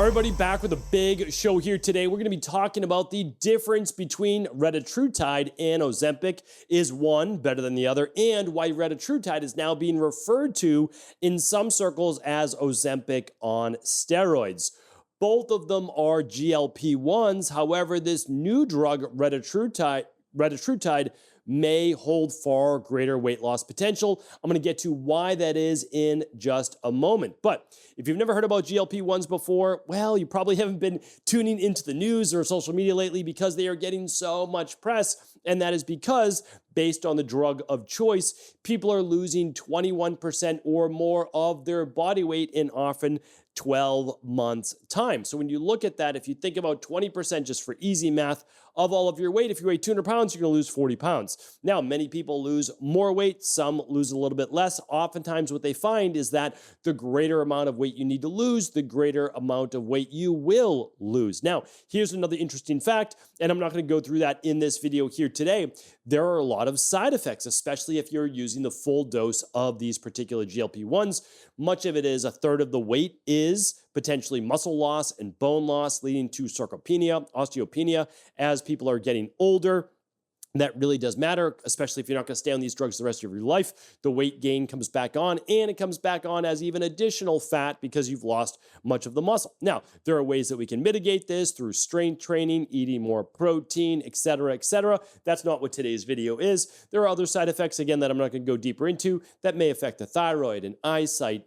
Everybody, back with a big show here today. We're going to be talking about the difference between Retatrutide and Ozempic. Is one better than the other? And why Retatrutide is now being referred to in some circles as Ozempic on steroids. Both of them are GLP-1s. However, this new drug, Retatrutide, may hold far greater weight loss potential. I'm going to get to why that is in just a moment. But if you've never heard about GLP-1s before, well, you probably haven't been tuning into the news or social media lately because they are getting so much press. And that is because, based on the drug of choice, people are losing 21% or more of their body weight in often 12 months' time. So when you look at that, if you think about 20% just for easy math of all of your weight, if you weigh 200 pounds, you're going to lose 40 pounds. Now, many people lose more weight, some lose a little bit less. Oftentimes what they find is that the greater amount of weight you need to lose, the greater amount of weight you will lose. Now, here's another interesting fact, and I'm not going to go through that in this video here today. There are a lot of side effects, especially if you're using the full dose of these particular GLP-1s. Much of it is a third of the weight is potentially muscle loss and bone loss, leading to sarcopenia, osteopenia as people are getting older. That really does matter, especially if you're not going to stay on these drugs the rest of your life. The weight gain comes back on, and it comes back on as even additional fat because you've lost much of the muscle. Now, there are ways that we can mitigate this through strength training, eating more protein, etc., etc. That's not what today's video is. There are other side effects, again, that I'm not going to go deeper into that may affect the thyroid and eyesight,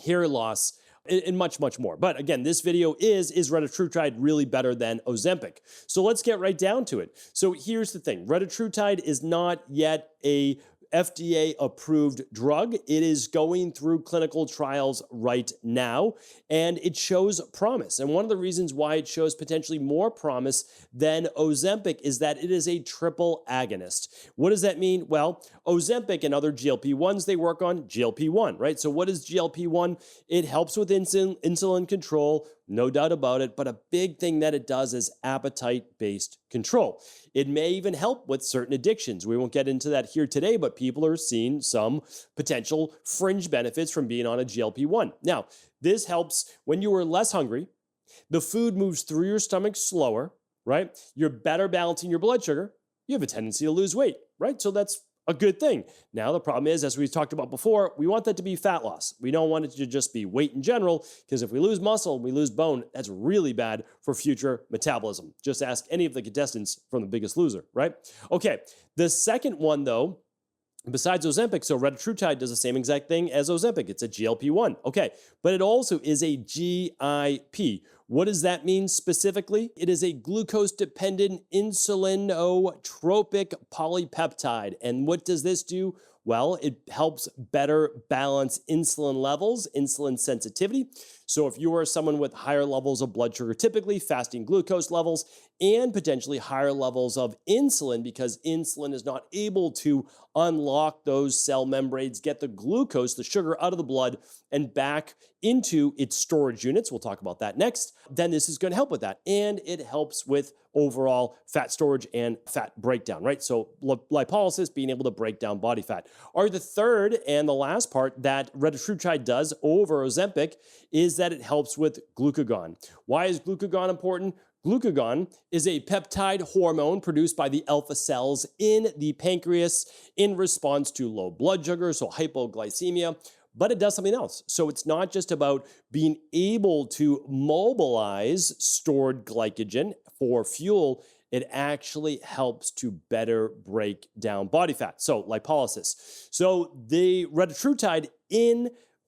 hair loss, and much, much more. But again, this video is Retatrutide really better than Ozempic? So let's get right down to it. So here's the thing. Retatrutide is not yet a FDA-approved drug. It is going through clinical trials right now, and it shows promise. And one of the reasons why it shows potentially more promise than Ozempic is that it is a triple agonist. What does that mean? Well, Ozempic and other GLP-1s, they work on GLP-1, right? So what is GLP-1? It helps with insulin control, no doubt about it, but a big thing that it does is appetite-based control. It may even help with certain addictions. We won't get into that here today, but people are seeing some potential fringe benefits from being on a GLP-1. Now, this helps when you are less hungry, the food moves through your stomach slower, right? You're better balancing your blood sugar. You have a tendency to lose weight, right? So that's a good thing. Now, the problem is, as we talked about before, we want that to be fat loss. We don't want it to just be weight in general, because if we lose muscle, we lose bone, that's really bad for future metabolism. Just ask any of the contestants from The Biggest Loser, right? Okay, the second one, though, besides Ozempic, so Retatrutide does the same exact thing as Ozempic. It's a GLP-1. Okay, but it also is a GIP. What does that mean specifically? It is a glucose-dependent insulinotropic polypeptide. And what does this do? Well, it helps better balance insulin levels, insulin sensitivity. So if you are someone with higher levels of blood sugar, typically fasting glucose levels, and potentially higher levels of insulin, because insulin is not able to unlock those cell membranes, get the glucose, the sugar, out of the blood and back into its storage units. We'll talk about that next. Then this is going to help with that. And it helps with overall fat storage and fat breakdown, right? So lipolysis, being able to break down body fat. Or the third and the last part that Retatrutide does over Ozempic is that it helps with glucagon. Why is glucagon important? Glucagon is a peptide hormone produced by the alpha cells in the pancreas in response to low blood sugar, so hypoglycemia, but it does something else. So it's not just about being able to mobilize stored glycogen for fuel, it actually helps to better break down body fat, so lipolysis. So the Retatrutide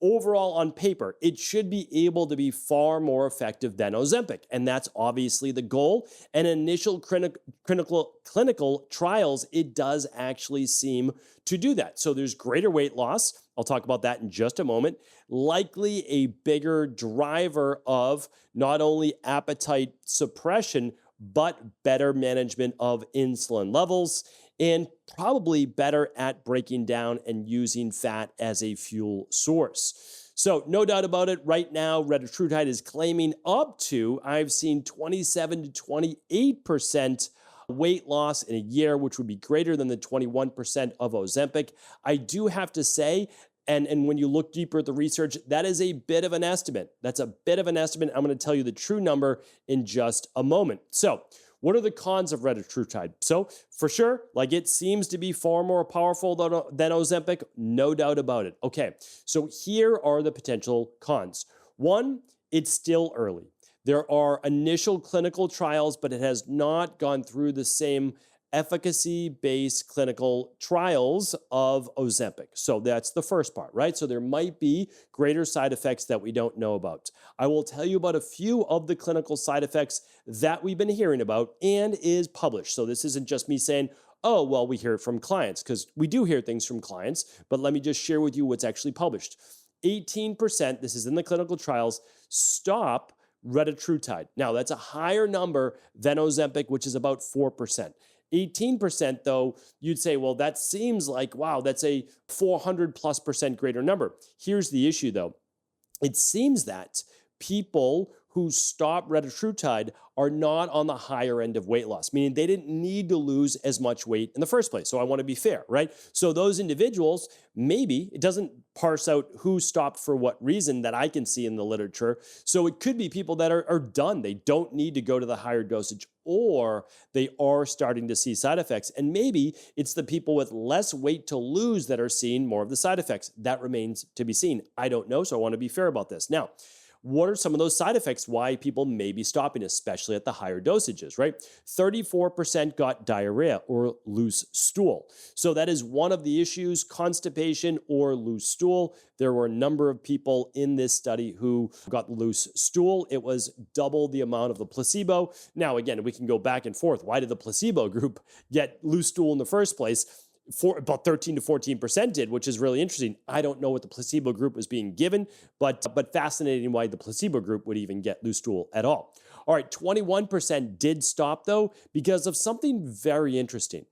overall, on paper, it should be able to be far more effective than Ozempic, and that's obviously the goal. And initial clinical trials, it does actually seem to do that. So there's greater weight loss. I'll talk about that in just a moment. Likely a bigger driver of not only appetite suppression, but better management of insulin levels, and probably better at breaking down and using fat as a fuel source. So no doubt about it, right now, Retatrutide is claiming up to, I've seen 27 to 28% weight loss in a year, which would be greater than the 21% of Ozempic. I do have to say, And when you look deeper at the research, that is a bit of an estimate. That's a bit of an estimate. I'm going to tell you the true number in just a moment. So what are the cons of retatrutide? So for sure, like it seems to be far more powerful than Ozempic, no doubt about it. Okay, so here are the potential cons. One, it's still early. There are initial clinical trials, but it has not gone through the same efficacy-based clinical trials of Ozempic. So that's the first part, right? So there might be greater side effects that we don't know about. I will tell you about a few of the clinical side effects that we've been hearing about and is published. So this isn't just me saying, oh, well, we hear it from clients, because we do hear things from clients, but let me just share with you what's actually published. 18%, this is in the clinical trials, stop retatrutide. Now, that's a higher number than Ozempic, which is about 4%. 18%, though, you'd say, well, that seems like, wow, that's a 400+% greater number. Here's the issue, though. It seems that people who stop retatrutide are not on the higher end of weight loss, meaning they didn't need to lose as much weight in the first place. So I want to be fair, right? So those individuals, maybe it doesn't parse out who stopped for what reason that I can see in the literature. So it could be people that are done. They don't need to go to the higher dosage, or they are starting to see side effects. And maybe it's the people with less weight to lose that are seeing more of the side effects. That remains to be seen. I don't know, so I want to be fair about this. Now, what are some of those side effects why people may be stopping, especially at the higher dosages, right? 34% got diarrhea or loose stool. So that is one of the issues, constipation or loose stool. There were a number of people in this study who got loose stool. It was double the amount of the placebo. Now, again, we can go back and forth. Why did the placebo group get loose stool in the first place? About 13 to 14% did, which is really interesting. I don't know what the placebo group was being given, but fascinating why the placebo group would even get loose stool at all. All right, 21% did stop, though, because of something very interesting.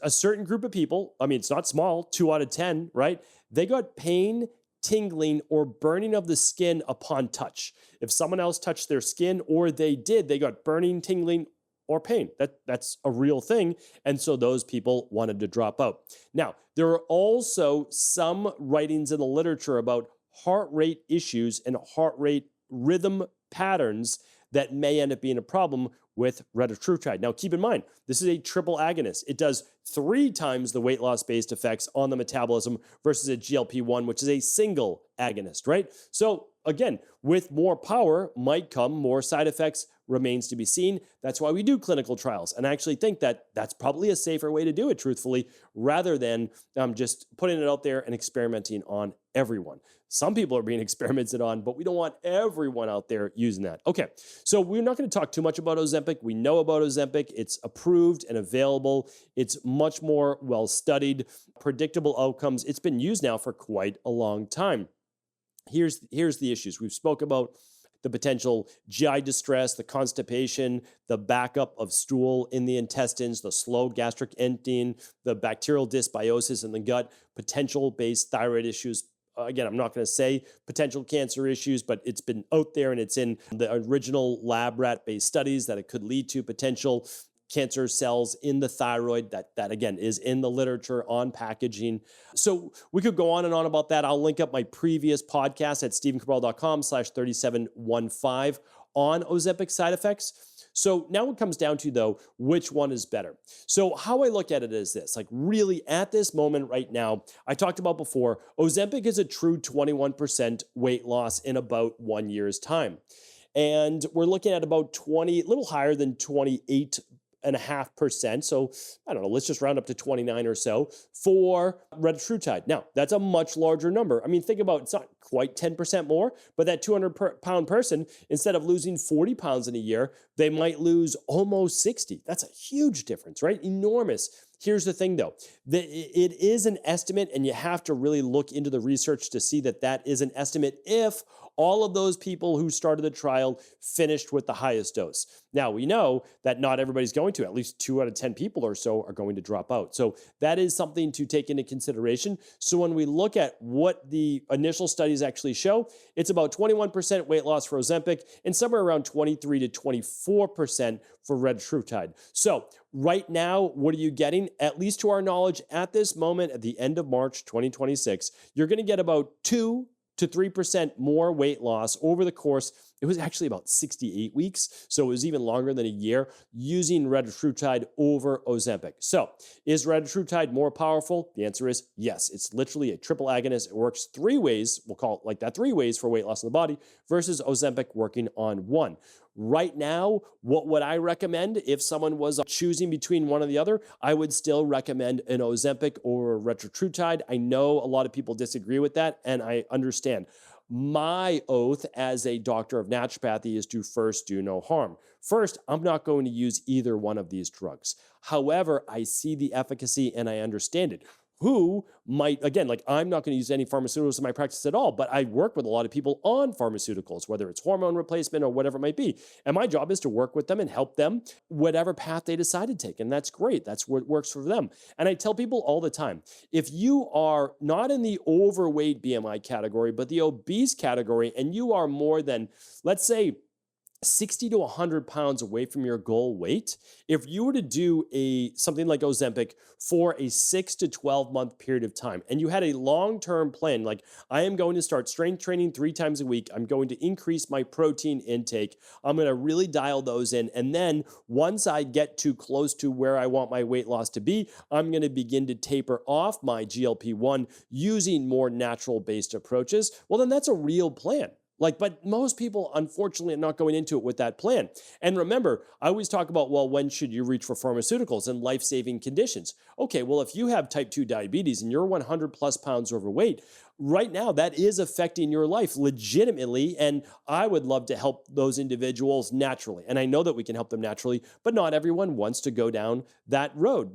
A certain group of people, I mean, it's not small, 2 out of 10, right? They got pain, tingling, or burning of the skin upon touch. If someone else touched their skin, or they got burning, tingling, or pain. That's a real thing. And so those people wanted to drop out. Now, there are also some writings in the literature about heart rate issues and heart rate rhythm patterns that may end up being a problem with retatrutide. Now, keep in mind, this is a triple agonist. It does 3 times the weight loss-based effects on the metabolism versus a GLP-1, which is a single agonist, right? So again, with more power might come more side effects, remains to be seen. That's why we do clinical trials. And I actually think that that's probably a safer way to do it, truthfully, rather than just putting it out there and experimenting on everyone. Some people are being experimented on, but we don't want everyone out there using that. Okay, so we're not going to talk too much about Ozempic. We know about Ozempic. It's approved and available. It's much more well-studied, predictable outcomes. It's been used now for quite a long time. Here's the issues. We've spoke about the potential GI distress, the constipation, the backup of stool in the intestines, the slow gastric emptying, the bacterial dysbiosis in the gut, potential-based thyroid issues. Again, I'm not going to say potential cancer issues, but it's been out there and it's in the original lab rat-based studies that it could lead to potential cancer cells in the thyroid. That again is in the literature on packaging. So we could go on and on about that. I'll link up my previous podcast at stephencabral.com/3715 on Ozempic side effects. So now it comes down to, though, which one is better. So how I look at it is this, like really at this moment right now, I talked about before, Ozempic is a true 21% weight loss in about 1 year's time. And we're looking at about a little higher than 28.5%. So I don't know, let's just round up to 29 or so for retatrutide. Now, that's a much larger number. I mean, think about it's not quite 10% more, but that 200-pound person, instead of losing 40 pounds in a year, they might lose almost 60. That's a huge difference, right? Enormous. Here's the thing, though. It is an estimate, and you have to really look into the research to see that that is an estimate if all of those people who started the trial finished with the highest dose. Now, we know that not everybody's going to. At least 2 out of 10 people or so are going to drop out. So that is something to take into consideration. So when we look at what the initial studies actually show, it's about 21% weight loss for Ozempic and somewhere around 23 to 24% for retatrutide. So Right now, what are you getting? At least to our knowledge, at this moment, at the end of March 2026, you're going to get about 2 to 3% more weight loss over the course. It was actually about 68 weeks, so it was even longer than a year, using retatrutide over Ozempic. So is retatrutide more powerful? The answer is yes. It's literally a triple agonist. It works 3 ways, we'll call it like that, 3 ways for weight loss in the body, versus Ozempic working on 1. Right now, what would I recommend if someone was choosing between one or the other? I would still recommend an Ozempic or retatrutide. I know a lot of people disagree with that, and I understand. My oath as a doctor of naturopathy is to first do no harm. First, I'm not going to use either one of these drugs. However, I see the efficacy and I understand it. Who might, again, like I'm not going to use any pharmaceuticals in my practice at all, but I work with a lot of people on pharmaceuticals, whether it's hormone replacement or whatever it might be. And my job is to work with them and help them whatever path they decide to take. And that's great. That's what works for them. And I tell people all the time, if you are not in the overweight BMI category, but the obese category, and you are more than, let's say, 60 to 100 pounds away from your goal weight, if you were to do something like Ozempic for a 6 to 12 month period of time, and you had a long-term plan, like I am going to start strength training 3 times a week, I'm going to increase my protein intake, I'm going to really dial those in, and then once I get too close to where I want my weight loss to be, I'm going to begin to taper off my GLP-1 using more natural-based approaches, well, then that's a real plan. But most people, unfortunately, are not going into it with that plan. And remember, I always talk about, well, when should you reach for pharmaceuticals and life-saving conditions? Okay, well, if you have type 2 diabetes and you're 100 plus pounds overweight, right now that is affecting your life legitimately. And I would love to help those individuals naturally. And I know that we can help them naturally, but not everyone wants to go down that road.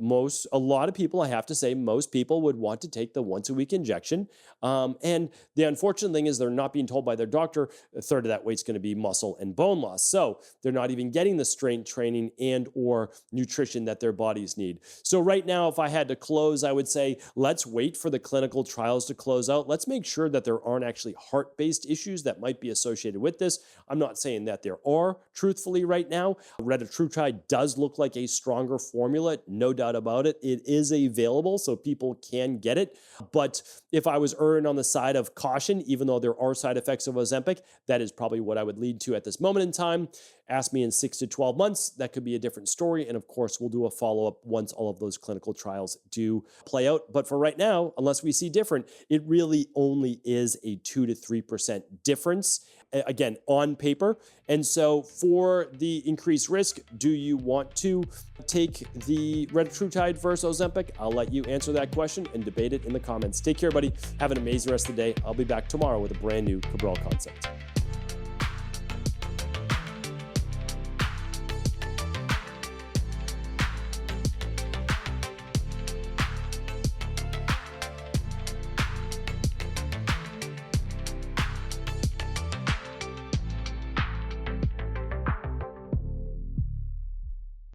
A lot of people, I have to say, most people would want to take the once-a-week injection. And the unfortunate thing is they're not being told by their doctor a third of that weight's going to be muscle and bone loss. So they're not even getting the strength training and or nutrition that their bodies need. So right now, if I had to close, I would say, let's wait for the clinical trials to close out. Let's make sure that there aren't actually heart-based issues that might be associated with this. I'm not saying that there are, truthfully, right now. Retatrutide does look like a stronger formula, no doubt about it. It is available, so people can get it. But if I was erring on the side of caution, even though there are side effects of Ozempic, that is probably what I would lead to at this moment in time. Ask me in 6 to 12 months, that could be a different story. And of course, we'll do a follow-up once all of those clinical trials do play out. But for right now, unless we see different, it really only is a 2 to 3% difference, again, on paper. And so for the increased risk, do you want to take the retatrutide versus Ozempic? I'll let you answer that question and debate it in the comments. Take care, buddy. Have an amazing rest of the day. I'll be back tomorrow with a brand new Cabral Concept.